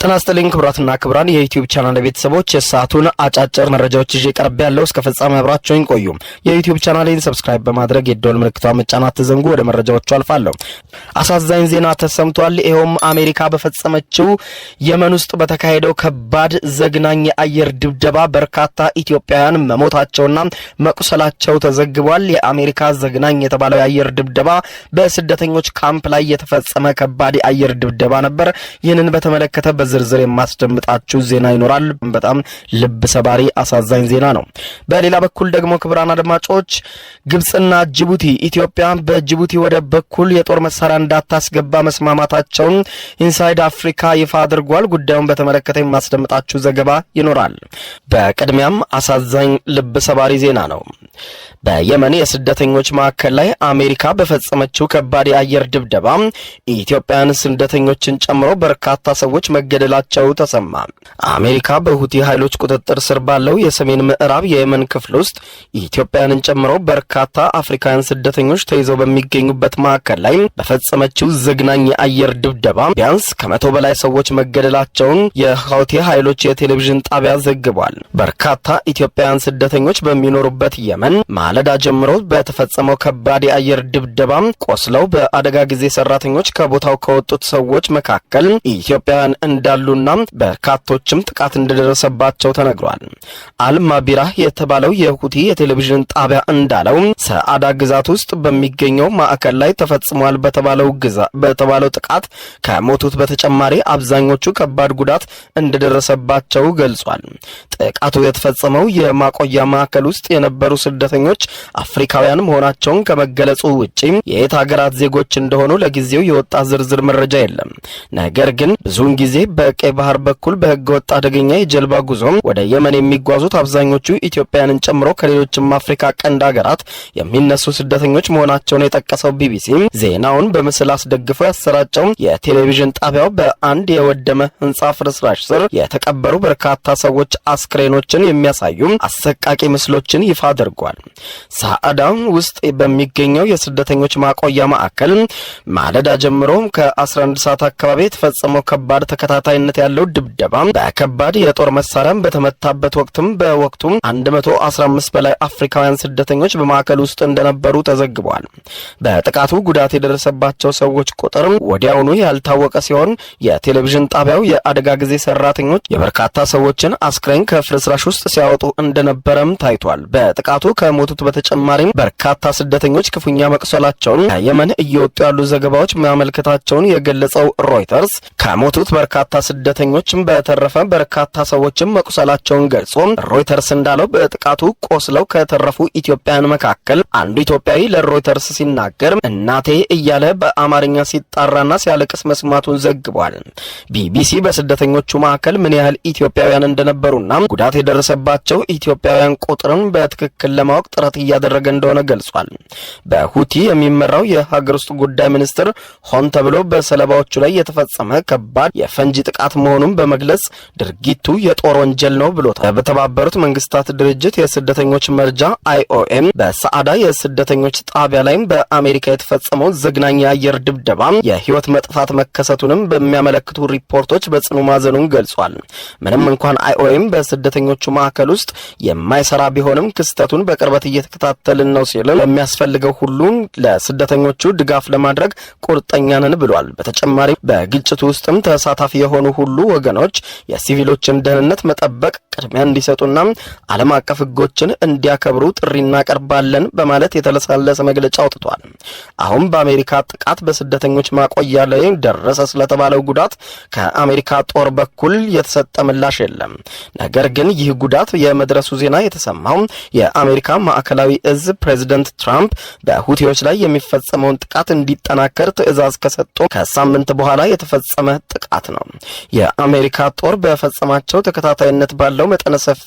ጤና ይስጥልኝ ክቡራትና ክቡራን የዩቲዩብ ቻናል ቤተሰቦች የሰዓቱን አጫጭር መረጃዎች ይዤ ቀርብ ያለው እስከ ፍጻሜ አብራችሁኝ ቆዩ። የዩቲዩብ ቻናሌን ሰብስክራይብ በማድረግ የደወል ምልክቷን መጫን አትዘንጉ። ወደ መረጃዎቹ አልፋለሁ። አሳዛኝ ዜና ተሰምቷል። ይሄውም አሜሪካ በፈጸመችው የመን ውስጥ በተካሄደው ከባድ ዘግናኝ የአየር ድብደባ በርካታ ኢትዮጵያውያን መሞታቸውና መቁሰላቸው ተዘግቧል። የአሜሪካ ዘግናኝ የተባለው የአየር ድብደባ በስደተኞች ካምፕ ላይ የተፈጸመ ከባድ የአየር ድብደባ ነበር። ይህንን በተመለከተ ዝርዝር የማስደምጣችሁ ዜና ይኖራል። በጣም ልብ ሰባሪ አሳዛኝ ዜና ነው። በሌላ በኩል ደግሞ ክቡራን አድማጮች ግብጽና ጅቡቲ ኢትዮጵያ በጅቡቲ ወደብ በኩል የጦር መሳሪያ እንዳታስገባ መስማማታቸውን ኢንሳይድ አፍሪካ ይፋ አድርጓል። ጉዳዩን በተመለከተ የማስደምጣችሁ ዘገባ ይኖራል። በቅድሚያም አሳዛኝ ልብ ሰባሪ ዜና ነው። በየመን የስደተኞች ማዕከል ላይ አሜሪካ በፈጸመችው ከባድ የአየር ድብደባ ኢትዮጵያውያን ስደተኞችን ጨምሮ በርካታ ሰዎች መገደላቸው ተሰማ። አሜሪካ በሁቲ ኃይሎች ቁጥጥር ስር ባለው የሰሜን ምዕራብ የየመን ክፍል ውስጥ ኢትዮጵያውያንን ጨምሮ በርካታ አፍሪካውያን ስደተኞች ተይዘው በሚገኙበት ማዕከል ላይ በፈጸመችው ዘግናኝ የአየር ድብደባ ቢያንስ ከ100 በላይ ሰዎች መገደላቸውን የሁቲ ኃይሎች የቴሌቪዥን ጣቢያ ዘግቧል። በርካታ ኢትዮጵያውያን ስደተኞች በሚኖሩበት የመን ማለዳ ጀምሮ በተፈጸመው ከባድ የአየር ድብደባ ቆስለው በአደጋ ጊዜ ሰራተኞች ከቦታው ከወጡት ሰዎች መካከል ኢትዮጵያውያን እንዳሉና በርካቶችም ጥቃት እንደደረሰባቸው ተነግሯል። አልማቢራ የተባለው የሁቲ የቴሌቪዥን ጣቢያ እንዳለው ሰዓዳ ግዛት ውስጥ በሚገኘው ማዕከል ላይ ተፈጽሟል በተባለው ጥቃት ከሞቱት በተጨማሪ አብዛኞቹ ከባድ ጉዳት እንደደረሰባቸው ገልጿል። ጥቃቱ የተፈጸመው የማቆያ ማዕከል ውስጥ የነበሩ ስደተኞች አፍሪካውያን መሆናቸውን ከመገለጹ ውጪ የየት ሀገራት ዜጎች እንደሆኑ ለጊዜው የወጣ ዝርዝር መረጃ የለም። ነገር ግን ብዙውን ጊዜ በቀይ ባህር በኩል በህገወጥ አደገኛ የጀልባ ጉዞ ወደ የመን የሚጓዙት አብዛኞቹ ኢትዮጵያውያንን ጨምሮ ከሌሎችም አፍሪካ ቀንድ ሀገራት የሚነሱ ስደተኞች መሆናቸውን የጠቀሰው ቢቢሲ ዜናውን በምስል አስደግፎ ያሰራጨው የቴሌቪዥን ጣቢያው በአንድ የወደመ ህንጻ ፍርስራሽ ስር የተቀበሩ በርካታ ሰዎች አስክሬኖችን የሚያሳዩ አሰቃቂ ምስሎችን ይፋ አድርጓል። ሰዓዳ ውስጥ በሚገኘው የስደተኞች ማቆያ ማዕከል ማለዳ ጀምሮ ከ11 ሰዓት አካባቢ የተፈጸመው ከባድ ተከታታይነት ያለው ድብደባ በከባድ የጦር መሳሪያ በተመታበት በወቅቱ 115 በላይ አፍሪካውያን ስደተኞች በማዕከል ውስጥ እንደነበሩ ተዘግቧል። በጥቃቱ ጉዳት የደረሰባቸው ሰዎች ቁጥር ወዲያውኑ ያልታወቀ ሲሆን የቴሌቪዥን ጣቢያው የአደጋ ጊዜ ሰራተኞች የበርካታ ሰዎችን አስክሬን ከፍርስራሽ ውስጥ ሲያወጡ እንደነበረም ታይቷል። በጥቃቱ ከሞቱት በተጨማሪም በርካታ ስደተኞች ክፉኛ መቁሰላቸውን ከየመን እየወጡ ያሉ ዘገባዎች ማመልከታቸውን የገለጸው ሮይተርስ ከሞቱት በርካታ ስደተኞችም በተረፈ በርካታ ሰዎችም መቁሰላቸውን ገልጾ ሮይተርስ እንዳለው በጥቃቱ ቆስለው ከተረፉ ኢትዮጵያውያን መካከል አንዱ ኢትዮጵያዊ ለሮይተርስ ሲናገር እናቴ እያለ በአማርኛ ሲጣራና ሲያለቅስ መስማቱን ዘግቧል። ቢቢሲ በስደተኞቹ መካከል ምን ያህል ኢትዮጵያውያን እንደነበሩና ጉዳት የደረሰባቸው ኢትዮጵያውያን ቁጥርን በትክክል ለማወቅ ጥረት እያደረገ እንደሆነ ገልጿል። በሁቲ የሚመራው የሀገር ውስጥ ጉዳይ ሚኒስትር ሆን ተብሎ በሰለባዎቹ ላይ የተፈጸመ ከባድ የፈንጂ ጥቃት መሆኑን በመግለጽ ድርጊቱ የጦር ወንጀል ነው ብሎታል። በተባበሩት መንግስታት ድርጅት የስደተኞች መርጃ IOM በሰዓዳ የስደተኞች ጣቢያ ላይ በአሜሪካ የተፈጸመው ዘግናኝ የአየር ድብደባ የህይወት መጥፋት መከሰቱንም በሚያመለክቱ ሪፖርቶች በጽኑ ማዘኑን ገልጿል። ምንም እንኳን IOM በስደተኞቹ ማዕከል ውስጥ የማይሰራ ቢሆንም ክስተቱን በቅርበት እየተከታተልን ነው ሲል ለሚያስፈልገው ሁሉ ለስደተኞቹ ድጋፍ ለማድረግ ቁርጠኛ ነን ብሏል። በተጨማሪ በግጭቱ ውስጥም ተሳታፊ የሆኑ ሁሉ ወገኖች የሲቪሎችን ደህንነት መጠበቅ ቅድሚያ እንዲሰጡና ዓለም አቀፍ ህጎችን እንዲያከብሩ ጥሪ እናቀርባለን በማለት የተለሳለሰ መግለጫ አውጥቷል። አሁን በአሜሪካ ጥቃት በስደተኞች ማቆያ ላይ ደረሰ ስለተባለው ጉዳት ከአሜሪካ ጦር በኩል የተሰጠ ምላሽ የለም። ነገር ግን ይህ ጉዳት የመድረሱ ዜና የተሰማው የአሜሪካ ማዕከላዊ እዝ ፕሬዝዳንት ትራምፕ በሁቲዎች ላይ የሚፈጸመውን ጥቃት እንዲጠናከር ትዕዛዝ ከሰጡ ከሳምንት በኋላ የተፈጸመ ጥቃት ነው። የአሜሪካ ጦር በፈጸማቸው ተከታታይነት ባለው መጠነ ሰፊ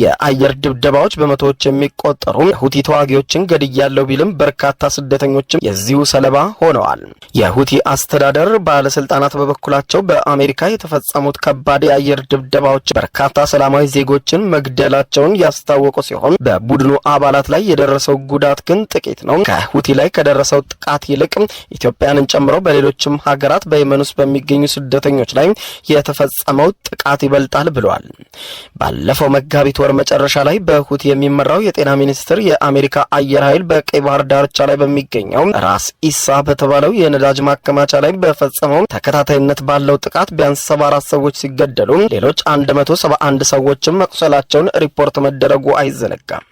የአየር ድብደባዎች በመቶዎች የሚቆጠሩ የሁቲ ተዋጊዎችን ገድያለው ቢልም በርካታ ስደተኞችም የዚሁ ሰለባ ሆነዋል። የሁቲ አስተዳደር ባለስልጣናት በበኩላቸው በአሜሪካ የተፈጸሙት ከባድ የአየር ድብደባዎች በርካታ ሰላማዊ ዜጎችን መግደላቸውን ያስታወቁ ሲሆን በቡድኑ አባላት ላይ የደረሰው ጉዳት ግን ጥቂት ነው። ከሁቲ ላይ ከደረሰው ጥቃት ይልቅ ኢትዮጵያንን ጨምሮ በሌሎችም ሀገራት በየመን ውስጥ በሚገኙ ስደተኞች ላይ የተፈጸመው ጥቃት ይበልጣል ብለዋል። ባለፈው መጋቢት ወር መጨረሻ ላይ በሁቲ የሚመራው የጤና ሚኒስቴር የአሜሪካ አየር ኃይል በቀይ ባህር ዳርቻ ላይ በሚገኘው ራስ ኢሳ በተባለው የነዳጅ ማከማቻ ላይ በፈጸመው ተከታታይነት ባለው ጥቃት ቢያንስ 74 ሰዎች ሲገደሉ ሌሎች 171 ሰዎችም መቁሰላቸውን ሪፖርት መደረጉ አይዘነጋም።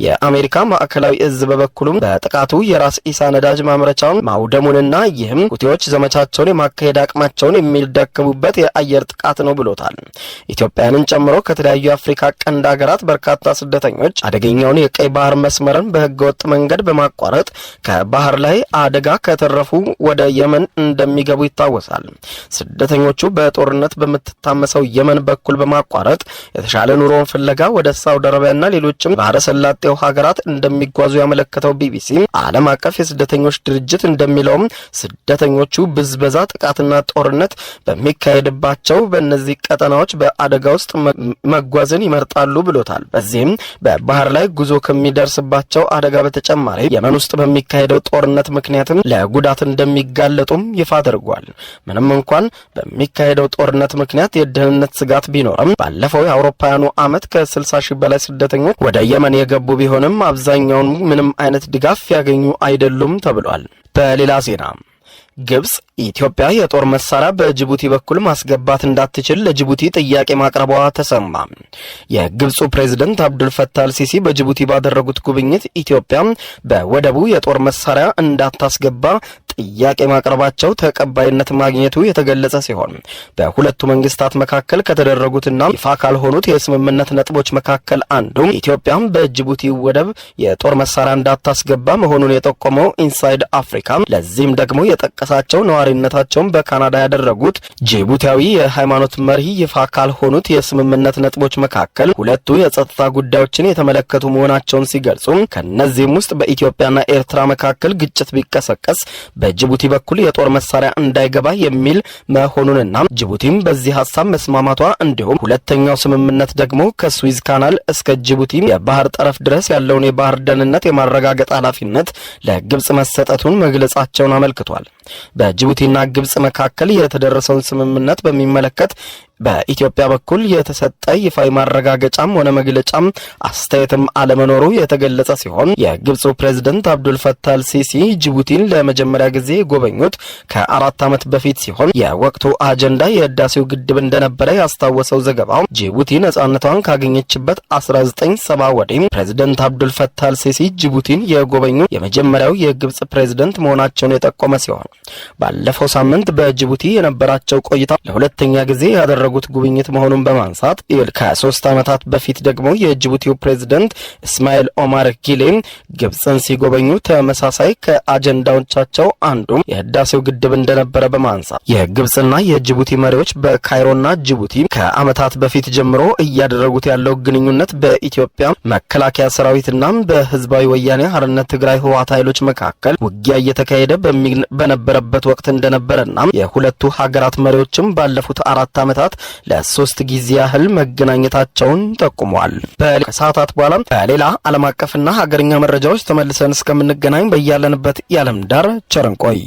የአሜሪካ ማዕከላዊ እዝ በበኩሉም በጥቃቱ የራስ ኢሳ ነዳጅ ማምረቻውን ማውደሙንና ይህም ሁቲዎች ዘመቻቸውን የማካሄድ አቅማቸውን የሚደክሙበት የአየር ጥቃት ነው ብሎታል። ኢትዮጵያንን ጨምሮ ከተለያዩ የአፍሪካ ቀንድ ሀገራት በርካታ ስደተኞች አደገኛውን የቀይ ባህር መስመርን በህገወጥ መንገድ በማቋረጥ ከባህር ላይ አደጋ ከተረፉ ወደ የመን እንደሚገቡ ይታወሳል። ስደተኞቹ በጦርነት በምትታመሰው የመን በኩል በማቋረጥ የተሻለ ኑሮን ፍለጋ ወደ ሳውዲ አረቢያና ሌሎችም ባህረ ላጤው ሀገራት እንደሚጓዙ ያመለከተው ቢቢሲ ዓለም አቀፍ የስደተኞች ድርጅት እንደሚለውም ስደተኞቹ ብዝበዛ፣ ጥቃትና ጦርነት በሚካሄድባቸው በእነዚህ ቀጠናዎች በአደጋ ውስጥ መጓዝን ይመርጣሉ ብሎታል። በዚህም በባህር ላይ ጉዞ ከሚደርስባቸው አደጋ በተጨማሪ የመን ውስጥ በሚካሄደው ጦርነት ምክንያትም ለጉዳት እንደሚጋለጡም ይፋ አድርጓል። ምንም እንኳን በሚካሄደው ጦርነት ምክንያት የደህንነት ስጋት ቢኖርም ባለፈው የአውሮፓውያኑ ዓመት ከ60 ሺህ በላይ ስደተኞች ወደ የመን ገቡ ቢሆንም አብዛኛውን ምንም አይነት ድጋፍ ያገኙ አይደሉም ተብሏል። በሌላ ዜና ግብጽ ኢትዮጵያ የጦር መሳሪያ በጅቡቲ በኩል ማስገባት እንዳትችል ለጅቡቲ ጥያቄ ማቅረቧ ተሰማ። የግብጹ ፕሬዝዳንት አብዱል ፈታህ አልሲሲ በጅቡቲ ባደረጉት ጉብኝት ኢትዮጵያ በወደቡ የጦር መሳሪያ እንዳታስገባ ጥያቄ ማቅረባቸው ተቀባይነት ማግኘቱ የተገለጸ ሲሆን በሁለቱ መንግስታት መካከል ከተደረጉትና ይፋ ካልሆኑት የስምምነት ነጥቦች መካከል አንዱ ኢትዮጵያ በጅቡቲ ወደብ የጦር መሳሪያ እንዳታስገባ መሆኑን የጠቆመው ኢንሳይድ አፍሪካ ለዚህም ደግሞ የጠቀሳቸው ነዋሪነታቸውን በካናዳ ያደረጉት ጅቡቲያዊ የሃይማኖት መሪ ይፋ ካልሆኑት የስምምነት ነጥቦች መካከል ሁለቱ የጸጥታ ጉዳዮችን የተመለከቱ መሆናቸውን ሲገልጹ ከነዚህም ውስጥ በኢትዮጵያና ኤርትራ መካከል ግጭት ቢቀሰቀስ በጅቡቲ በኩል የጦር መሳሪያ እንዳይገባ የሚል መሆኑንና ጅቡቲም በዚህ ሐሳብ መስማማቷ እንዲሁም ሁለተኛው ስምምነት ደግሞ ከስዊዝ ካናል እስከ ጅቡቲ የባህር ጠረፍ ድረስ ያለውን የባህር ደህንነት የማረጋገጥ ኃላፊነት ለግብጽ መሰጠቱን መግለጻቸውን አመልክቷል። በጅቡቲና ግብጽ መካከል የተደረሰውን ስምምነት በሚመለከት በኢትዮጵያ በኩል የተሰጠ ይፋዊ ማረጋገጫም ሆነ መግለጫም አስተያየትም አለመኖሩ የተገለጸ ሲሆን የግብጹ ፕሬዝዳንት አብዱል ፈታህ አልሲሲ ጅቡቲን ለመጀመሪያ ጊዜ ጎበኙት ከ4 ዓመት በፊት ሲሆን የወቅቱ አጀንዳ የህዳሴው ግድብ እንደነበረ ያስታወሰው ዘገባው ጅቡቲ ነጻነቷን ካገኘችበት 1970 ወዲህ ፕሬዝዳንት አብዱል ፈታህ አልሲሲ ጅቡቲን የጎበኙ የመጀመሪያው የግብጽ ፕሬዝዳንት መሆናቸውን የጠቆመ ሲሆን ባለፈው ሳምንት በጅቡቲ የነበራቸው ቆይታ ለሁለተኛ ጊዜ ያደረጉት ጉብኝት መሆኑን በማንሳት ከ3 ዓመታት በፊት ደግሞ የጅቡቲው ፕሬዝዳንት እስማኤል ኦማር ጊሌ ግብጽን ሲጎበኙ ተመሳሳይ ከአጀንዳዎቻቸው አንዱ የህዳሴው ግድብ እንደነበረ በማንሳት የግብጽና የጅቡቲ መሪዎች በካይሮና ጅቡቲ ከዓመታት በፊት ጀምሮ እያደረጉት ያለው ግንኙነት በኢትዮጵያ መከላከያ ሰራዊትና በህዝባዊ ወያኔ ሓርነት ትግራይ ህወሓት ኃይሎች መካከል ውጊያ እየተካሄደ በነበረበት ወቅት እንደነበረና የሁለቱ ሀገራት መሪዎችም ባለፉት 4 ዓመታት ለ3 ጊዜ ያህል መገናኘታቸውን ጠቁመዋል። ከሰዓታት በኋላ በሌላ ዓለም አቀፍና ሀገርኛ መረጃዎች ተመልሰን እስከምንገናኝ በያለንበት የዓለም ዳር ቸር እንቆይ።